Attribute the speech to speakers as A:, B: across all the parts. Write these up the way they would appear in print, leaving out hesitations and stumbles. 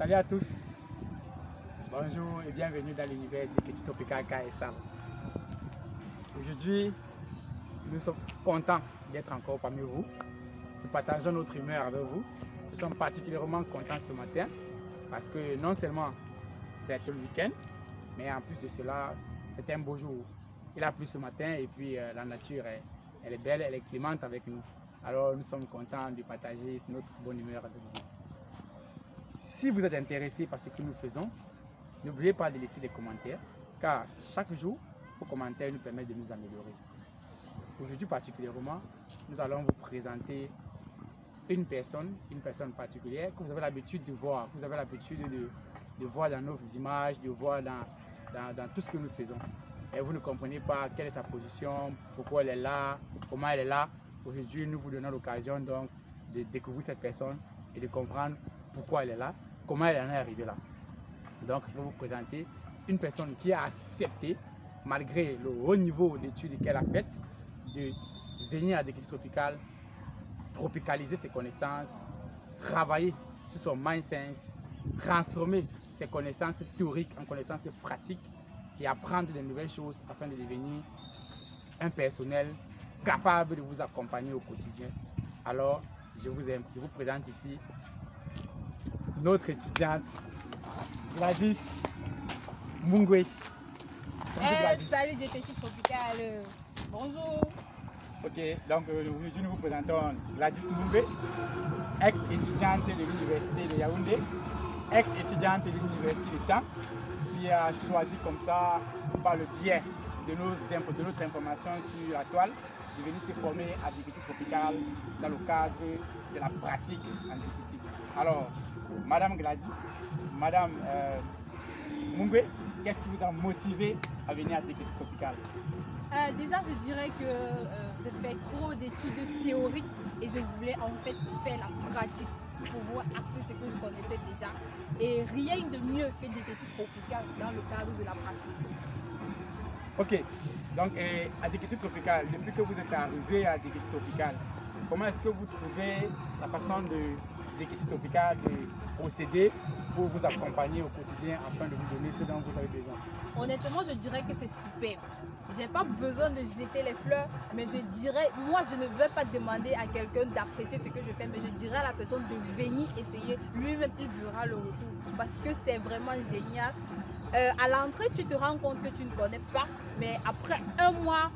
A: Salut à tous, bonjour et bienvenue dans l'univers d'Iketi Tropical KSA. Aujourd'hui, nous sommes contents d'être encore parmi vous. Nous partageons notre humeur avec vous. Nous sommes particulièrement contents ce matin parce que non seulement c'est le week-end, mais en plus de cela, c'est un beau jour. Il a plu ce matin et puis la nature, elle est belle, elle est clémente avec nous. Alors nous sommes contents de partager notre bonne humeur avec vous. Si vous êtes intéressé par ce que nous faisons, n'oubliez pas de laisser des commentaires, car chaque jour, vos commentaires nous permettent de nous améliorer. Aujourd'hui particulièrement, nous allons vous présenter une personne particulière que vous avez l'habitude de voir, que vous avez l'habitude de voir dans nos images, de voir dans tout ce que nous faisons. Et vous ne comprenez pas quelle est sa position, pourquoi elle est là, comment elle est là. Aujourd'hui, nous vous donnons l'occasion donc de découvrir cette personne et de comprendre pourquoi elle est là, comment elle en est arrivée là. Donc, je vais vous présenter une personne qui a accepté, malgré le haut niveau d'études qu'elle a fait, de venir à Iketi Tropical, tropicaliser ses connaissances, travailler sur son mindset, transformer ses connaissances théoriques en connaissances pratiques et apprendre de nouvelles choses afin de devenir un personnel capable de vous accompagner au quotidien. Alors, je vous présente ici notre étudiante Gladys Mungwe.
B: Salut Iketi Tropical, bonjour.
A: Ok, donc aujourd'hui nous vous présentons Gladys Mungwe, ex-étudiante de l'université de Yaoundé, ex-étudiante de l'université de Tchang, qui a choisi comme ça, par le biais de notre information sur la toile, de venir se former à Iketi Tropical dans le cadre de la pratique en Iketi. Alors, Madame Gladys, Madame Mungwe, qu'est-ce qui vous a motivé à venir à Iketi Tropical?
B: Déjà, je dirais que je fais trop d'études théoriques et je voulais en fait faire la pratique pour pouvoir accéder ce que je connaissais déjà. Et rien de mieux que Iketi Tropical dans le cadre de la pratique.
A: Ok, donc à Iketi Tropical, depuis que vous êtes arrivé à Iketi Tropical, comment est-ce que vous trouvez la façon de Iketi Tropical de procéder pour vous accompagner au quotidien afin de vous donner ce dont vous avez besoin?
B: Honnêtement, je dirais que c'est super. J'ai pas besoin de jeter les fleurs, mais je dirais, moi je ne veux pas demander à quelqu'un d'apprécier ce que je fais, mais je dirais à la personne de venir essayer. Lui-même, il verra le retour parce que c'est vraiment génial. À l'entrée, tu te rends compte que tu ne connais pas, mais après un mois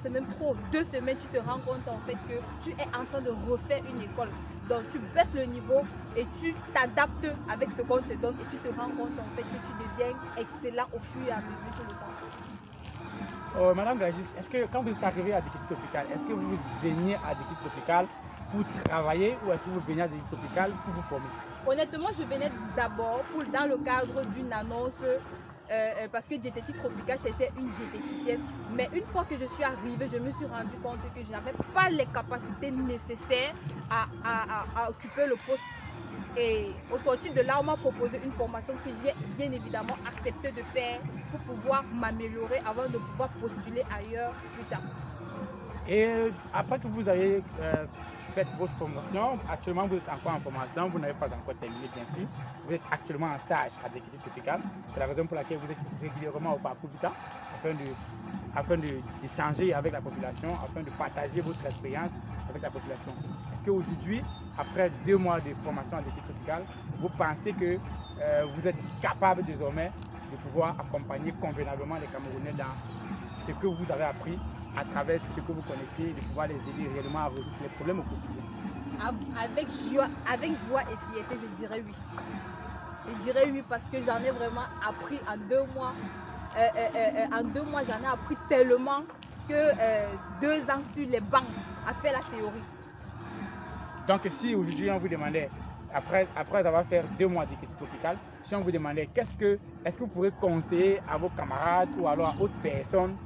B: c'est même trop, 2 semaines, tu te rends compte en fait que tu es en train de refaire une école. Donc tu baisses le niveau et tu t'adaptes avec ce qu'on te donne et tu te rends compte en fait que tu deviens excellent au fur et à mesure que le temps passe.
A: Madame Gladys, est-ce que quand vous êtes arrivé à Iketi Tropical, est-ce que vous veniez à Iketi Tropical pour travailler ou est-ce que vous veniez à Iketi Tropical pour vous former?
B: Honnêtement, je venais d'abord dans le cadre d'une annonce parce que Iketi Tropical cherchait une diététicienne. Mais une fois que je suis arrivée, je me suis rendu compte que je n'avais pas les capacités nécessaires à occuper le poste. Et au sortir de là, on m'a proposé une formation que j'ai bien évidemment accepté de faire pour pouvoir m'améliorer avant de pouvoir postuler ailleurs plus tard.
A: Et après que vous avez fait votre formation, actuellement vous êtes encore en formation, vous n'avez pas encore terminé bien sûr, vous êtes actuellement en stage à Iketi Tropical. C'est la raison pour laquelle vous êtes régulièrement au parcours Vita afin d'échanger avec la population, afin de partager votre expérience avec la population. Est-ce qu'aujourd'hui, après 2 mois de formation à Iketi Tropical, vous pensez que vous êtes capable désormais de pouvoir accompagner convenablement les Camerounais dans ce que vous avez appris à travers ce que vous connaissez, de pouvoir les aider réellement à résoudre les problèmes au quotidien?
B: Avec joie et fierté, je dirais oui. Je dirais oui parce que j'en ai vraiment appris en 2 mois. En 2 mois, j'en ai appris tellement que 2 ans sur les bancs à faire la théorie.
A: Donc si aujourd'hui on vous demandait, après avoir fait 2 mois d'Iketi Tropical, si on vous demandait est-ce que vous pourrez conseiller à vos camarades ou alors à autres personnes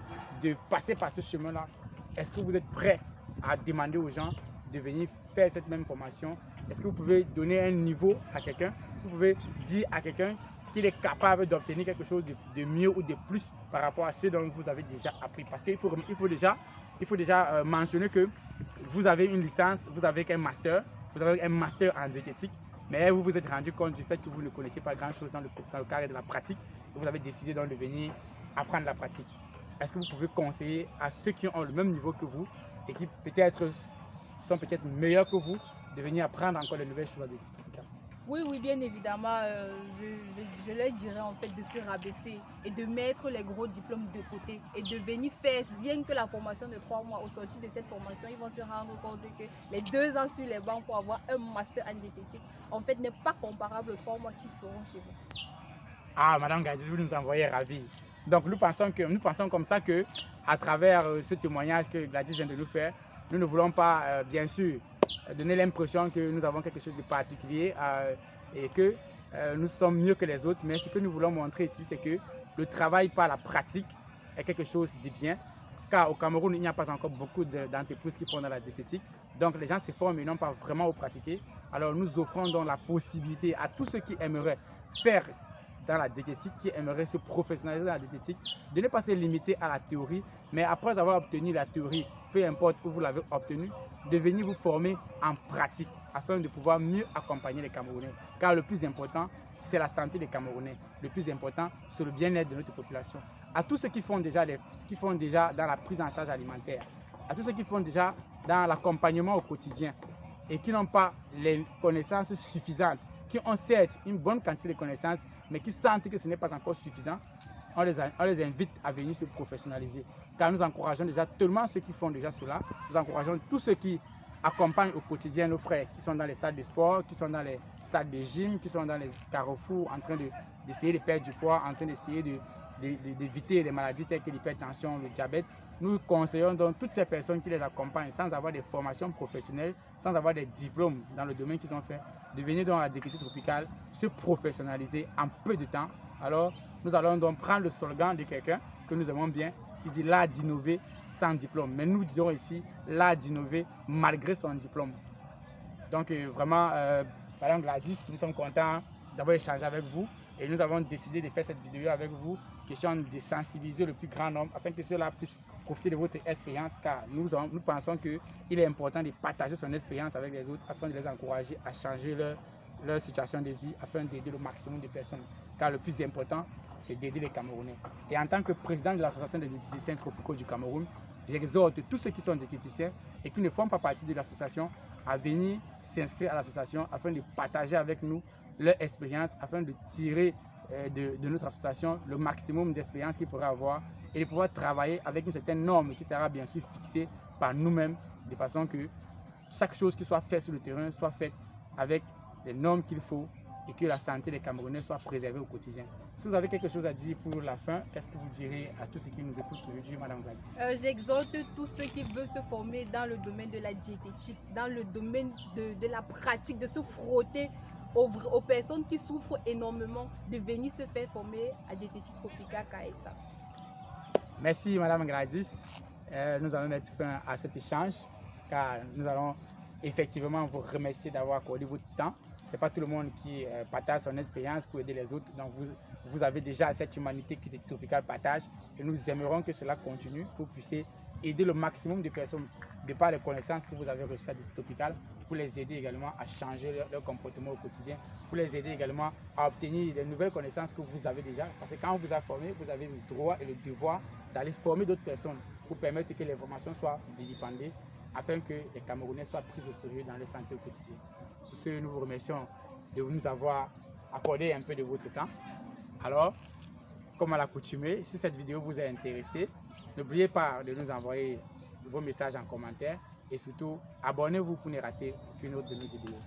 A: de passer par ce chemin-là, est-ce que vous êtes prêt à demander aux gens de venir faire cette même formation? Est-ce que vous pouvez donner un niveau à quelqu'un? Est-ce que vous pouvez dire à quelqu'un qu'il est capable d'obtenir quelque chose de mieux ou de plus par rapport à ce dont vous avez déjà appris? Parce qu'il faut déjà mentionner que vous avez une licence, vous avez un master en diététique, mais vous vous êtes rendu compte du fait que vous ne connaissez pas grand-chose dans le cadre de la pratique et vous avez décidé donc de venir apprendre la pratique. Est-ce que vous pouvez conseiller à ceux qui ont le même niveau que vous et qui peut-être sont peut-être meilleurs que vous de venir apprendre encore de nouvelles choses à diététique tropicale?
B: Oui, bien évidemment, je leur dirais en fait de se rabaisser et de mettre les gros diplômes de côté et de venir faire rien que la formation de 3 mois. Au sortir de cette formation, ils vont se rendre compte que les 2 ans sur les bancs pour avoir un master en diététique, en fait, n'est pas comparable aux 3 mois qu'ils feront chez vous.
A: Ah, Madame Gladys, vous nous envoyez ravis. Donc nous pensons comme ça que à travers ce témoignage que Gladys vient de nous faire, nous ne voulons pas, bien sûr, donner l'impression que nous avons quelque chose de particulier et que nous sommes mieux que les autres. Mais ce que nous voulons montrer ici, c'est que le travail par la pratique est quelque chose de bien. Car au Cameroun, il n'y a pas encore beaucoup d'entreprises qui font dans la diététique. Donc les gens se forment mais n'ont pas vraiment au pratiquer. Alors nous offrons donc la possibilité à tous ceux qui aimeraient faire dans la diététique, qui aimeraient se professionnaliser dans la diététique, de ne pas se limiter à la théorie, mais après avoir obtenu la théorie, peu importe où vous l'avez obtenue, de venir vous former en pratique afin de pouvoir mieux accompagner les Camerounais. Car le plus important, c'est la santé des Camerounais. Le plus important, c'est le bien-être de notre population. À tous ceux qui font déjà dans la prise en charge alimentaire, à tous ceux qui font déjà dans l'accompagnement au quotidien et qui n'ont pas les connaissances suffisantes, qui ont certes une bonne quantité de connaissances, mais qui sentent que ce n'est pas encore suffisant, on les invite à venir se professionnaliser. Car nous encourageons déjà tellement ceux qui font déjà cela, nous encourageons tous ceux qui accompagnent au quotidien nos frères qui sont dans les salles de sport, qui sont dans les salles de gym, qui sont dans les carrefours en train d'essayer de perdre du poids, en train d'essayer d'éviter les maladies telles que l'hypertension, le diabète. Nous conseillons donc toutes ces personnes qui les accompagnent sans avoir des formations professionnelles, sans avoir des diplômes dans le domaine qu'ils ont fait, de venir dans la diététique tropicale, se professionnaliser en peu de temps. Alors, nous allons donc prendre le slogan de quelqu'un que nous aimons bien, qui dit l'art d'innover sans diplôme. Mais nous disons ici l'art d'innover malgré son diplôme. Donc vraiment, Madame Gladys, nous sommes contents d'avoir échangé avec vous et nous avons décidé de faire cette vidéo avec vous, question de sensibiliser le plus grand nombre afin que ceux-là puissent profiter de votre expérience, car nous pensons qu'il est important de partager son expérience avec les autres afin de les encourager à changer leur situation de vie, afin d'aider le maximum de personnes. Car le plus important, c'est d'aider les Camerounais. Et en tant que président de l'association des diététiciens tropicaux du Cameroun, j'exhorte tous ceux qui sont diététiciens et qui ne font pas partie de l'association à venir s'inscrire à l'association afin de partager avec nous leur expérience, afin de tirer de notre association le maximum d'expérience qu'ils pourraient avoir et de pouvoir travailler avec une certaine norme qui sera bien sûr fixée par nous-mêmes, de façon que chaque chose qui soit faite sur le terrain soit faite avec les normes qu'il faut et que la santé des Camerounais soit préservée au quotidien. Si vous avez quelque chose à dire pour la fin, qu'est-ce que vous direz à tous ceux qui nous écoutent aujourd'hui, Madame Gladys?
B: J'exhorte tous ceux qui veulent se former dans le domaine de la diététique, dans le domaine de la pratique, de se frotter aux personnes qui souffrent énormément, de venir se faire former à diététique tropicale KSA.
A: Merci Madame Gladys. Nous allons mettre fin à cet échange, car nous allons effectivement vous remercier d'avoir accordé votre temps. Ce n'est pas tout le monde qui partage son expérience pour aider les autres. Donc vous avez déjà cette humanité que Diététique Tropicale partage et nous aimerons que cela continue pour que vous puissiez aider le maximum de personnes de par les connaissances que vous avez reçues à Diététique Tropicale, pour les aider également à changer leur comportement au quotidien, pour les aider également à obtenir des nouvelles connaissances que vous avez déjà. Parce que quand on vous a formé, vous avez le droit et le devoir d'aller former d'autres personnes pour permettre que les formations soient vilipendées, afin que les Camerounais soient pris au sérieux dans leur santé au quotidien. Sur ce, nous vous remercions de nous avoir accordé un peu de votre temps. Alors, comme à l'accoutumée, si cette vidéo vous a intéressé, n'oubliez pas de nous envoyer vos messages en commentaire et surtout, abonnez-vous pour ne rater aucune autre de nos vidéos.